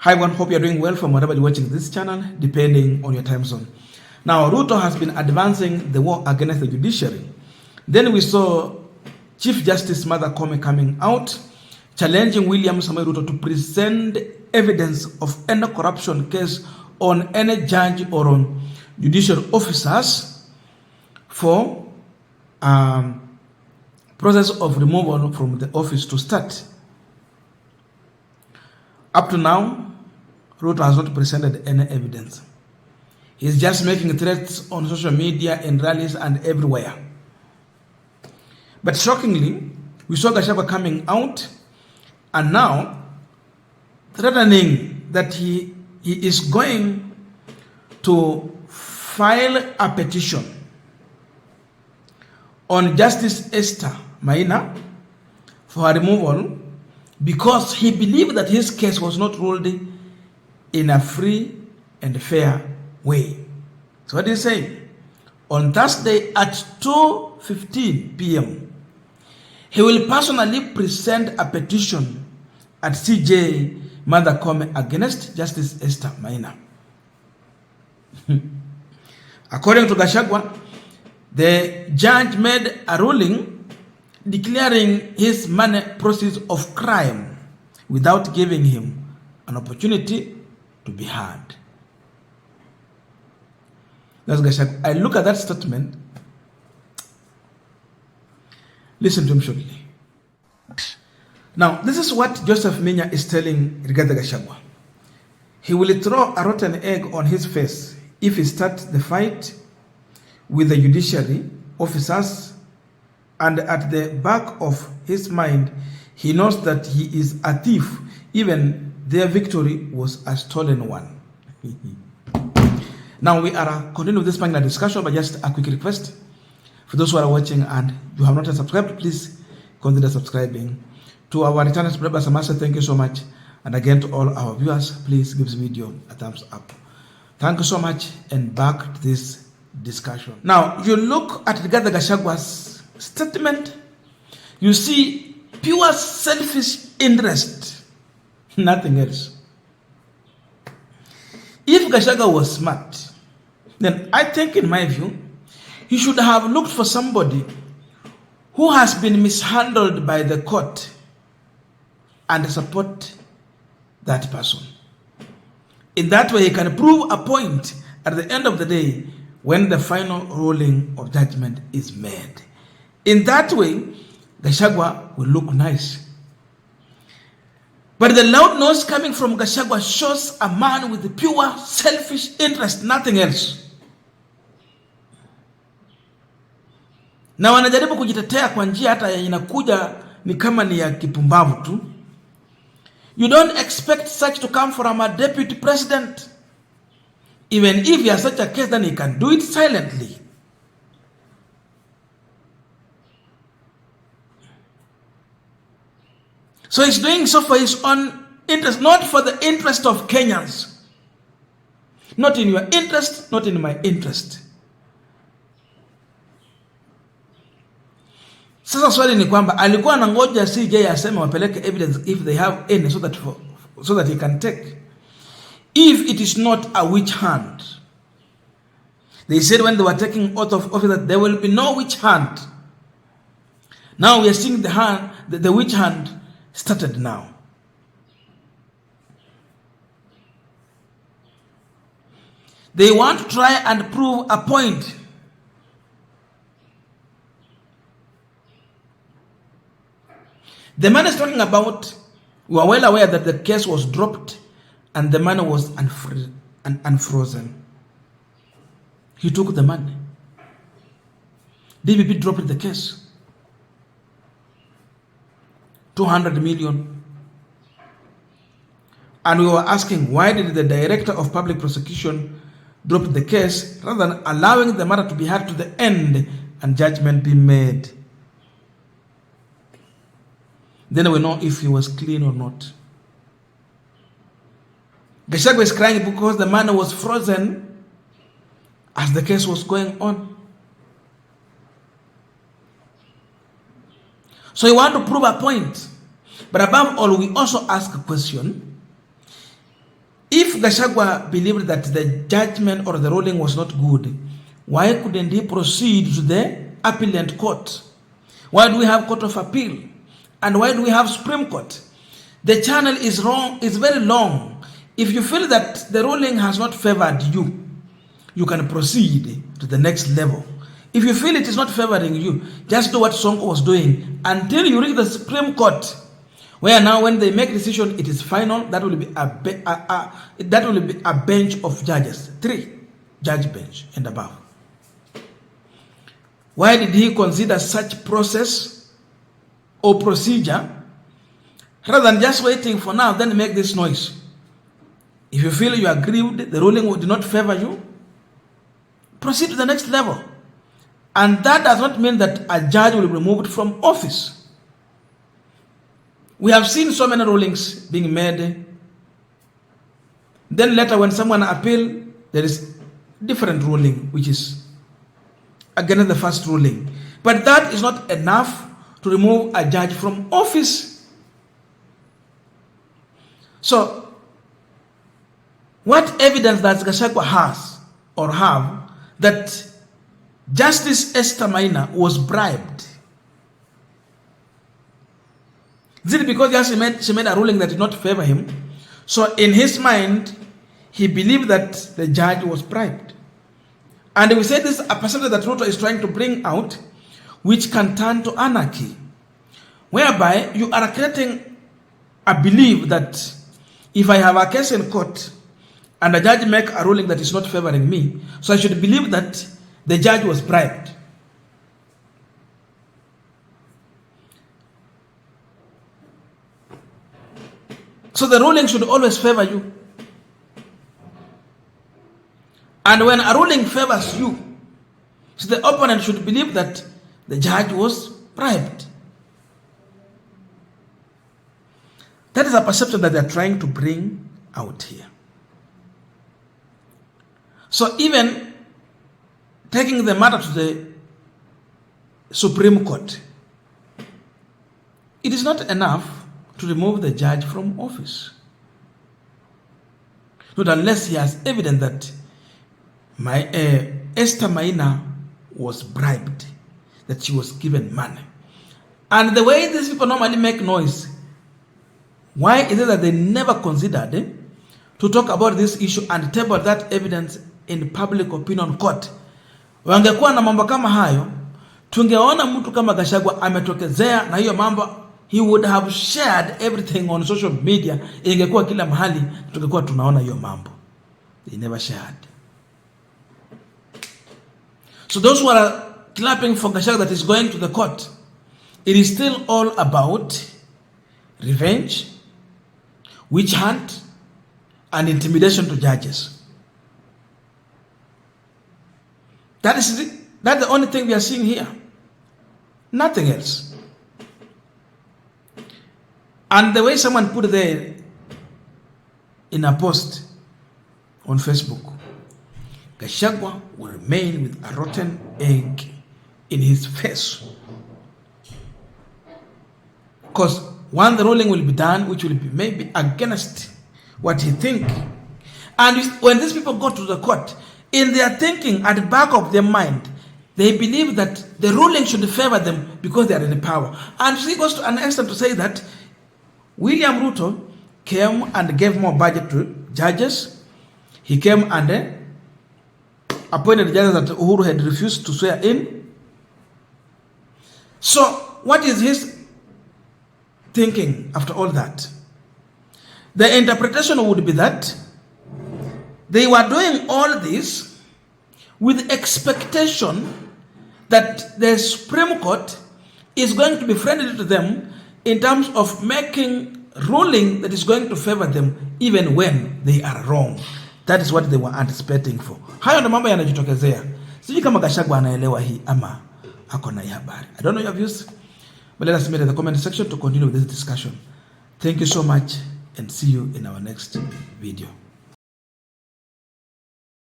Hi everyone, hope you're doing well from wherever you're watching this channel, depending on your time zone. Now, Ruto has been advancing the war against the judiciary. Then we saw Chief Justice Martha Koome coming out, challenging William Samoei Ruto to present evidence of any corruption case on any judge or on judicial officers for process of removal from the office to start. Up to now, Ruto has not presented any evidence. He's just making threats on social media, in rallies, and everywhere. But shockingly, we saw Gachagua coming out and now threatening that he is going to file a petition on Justice Esther Maina for her removal because he believed that his case was not ruled in a free and fair way. So what do you say? On Thursday at 2:15 p.m., he will personally present a petition at CJ Martha Koome against Justice Esther Maina. According to Gachagua, the judge made a ruling declaring his money proceeds of crime without giving him an opportunity to be heard. That's Gachagua. I look at that statement. Listen to him shortly. Now, this is what Joseph Minya is telling Rigathi Gachagua. He will throw a rotten egg on his face if he starts the fight with the judiciary officers, and at the back of his mind, he knows that he is a thief. Even their victory was a stolen one. Now we are continuing with this panel discussion, but just a quick request. For those who are watching and you have not yet subscribed, please consider subscribing. To our returning subscribers, I must say thank you so much. And again, to all our viewers, please give this video a thumbs up. Thank you so much, and back to this discussion. Now, you look at Rigathi Gachagua's statement, you see pure selfish interest, nothing else. If Gachagua was smart, then I think, in my view, he should have looked for somebody who has been mishandled by the court and support that person. In that way, he can prove a point at the end of the day when the final ruling or judgment is made. In that way, Gachagua will look nice. But the loud noise coming from Gachagua shows a man with pure selfish interest, nothing else. Na wanajaribu kujitetea kwa njia hata inakuja ni kama ni ya kipumbavu tu. You don't expect such to come from a deputy president. Even if he has such a case, then he can do it silently. So he's doing so for his own interest, not for the interest of Kenyans. Not in your interest, not in my interest. Sasa swali ni kwamba alikuwa anangoja CJ aseme wapeleke evidence if they have any so that he can take. If it is not a witch hunt. They said when they were taking oath of office that there will be no witch hunt. Now we are seeing the witch hunt started now. They want to try and prove a point. The man is talking about, we are well aware that the case was dropped and the money was unfrozen. He took the money. DPP dropped the case. 200 million. And we were asking, why did the director of public prosecution drop the case rather than allowing the matter to be heard to the end and judgment be made? Then we know if he was clean or not. Gachagua is crying because the money was frozen as the case was going on. So you want to prove a point. But above all, we also ask a question. If Gachagua believed that the judgment or the ruling was not good, why couldn't he proceed to the appellate court? Why do we have Court of Appeal? And why do we have Supreme Court? The channel is wrong, is very long. If you feel that the ruling has not favored you, you can proceed to the next level. If you feel it is not favoring you, just do what Sonko was doing until you reach the Supreme Court, where now when they make decision, it is final. That will be a bench of judges, 3 judge bench and above. Why did he consider such process or procedure rather than just waiting for now, then make this noise? If you feel you are aggrieved, the ruling did not favor you, proceed to the next level. And that does not mean that a judge will be removed from office. We have seen so many rulings being made. Then later when someone appeal, there is different ruling which is against the first ruling. But that is not enough to remove a judge from office. So, what evidence does Gachagua has or have that Justice Esther Maina was bribed? Is it because she made a ruling that did not favor him? So in his mind, he believed that the judge was bribed. And we say this is a percentage that Ruto is trying to bring out, which can turn to anarchy, whereby you are creating a belief that if I have a case in court and a judge make a ruling that is not favoring me, so I should believe that the judge was bribed. So the ruling should always favor you. And when a ruling favors you, so the opponent should believe that the judge was bribed. That is a perception that they are trying to bring out here. So even taking the matter to the Supreme Court, it is not enough to remove the judge from office. Not unless he has evidence that Esther Maina was bribed, that she was given money. And the way these people normally make noise, why is it that they never considered to talk about this issue and table that evidence in public opinion court? Wangekuwa na mambo kama hayo, tungeona mtu kama Gachagua ametokezea na hiyo mambo, he would have shared everything on social media. Ingekuwa kila mahali, tungekuwa tunaona hiyo mambo. They never shared. So those who are clapping for Gachagua that is going to the court, it is still all about revenge, witch hunt, and intimidation to judges. That's the only thing we are seeing here. Nothing else. And the way someone put there in a post on Facebook, Gachagua will remain with a rotten egg in his face. Because one, the ruling will be done, which will be maybe against what he thinks. And when these people go to the court, in their thinking, at the back of their mind, they believe that the ruling should favor them because they are in the power. And she goes to an extent to say that William Ruto came and gave more budget to judges. He came and appointed judges that Uhuru had refused to swear in. So, what is his thinking after all that? The interpretation would be that they were doing all this with expectation that the Supreme Court is going to be friendly to them in terms of making ruling that is going to favor them even when they are wrong. That is what they were anticipating for. Hayo ndo mambo yanajitokezea. Sijui kama Gachagua anaelewa hii ama ako na habari. I don't know your views, but let us meet in the comment section to continue with this discussion. Thank you so much and see you in our next video.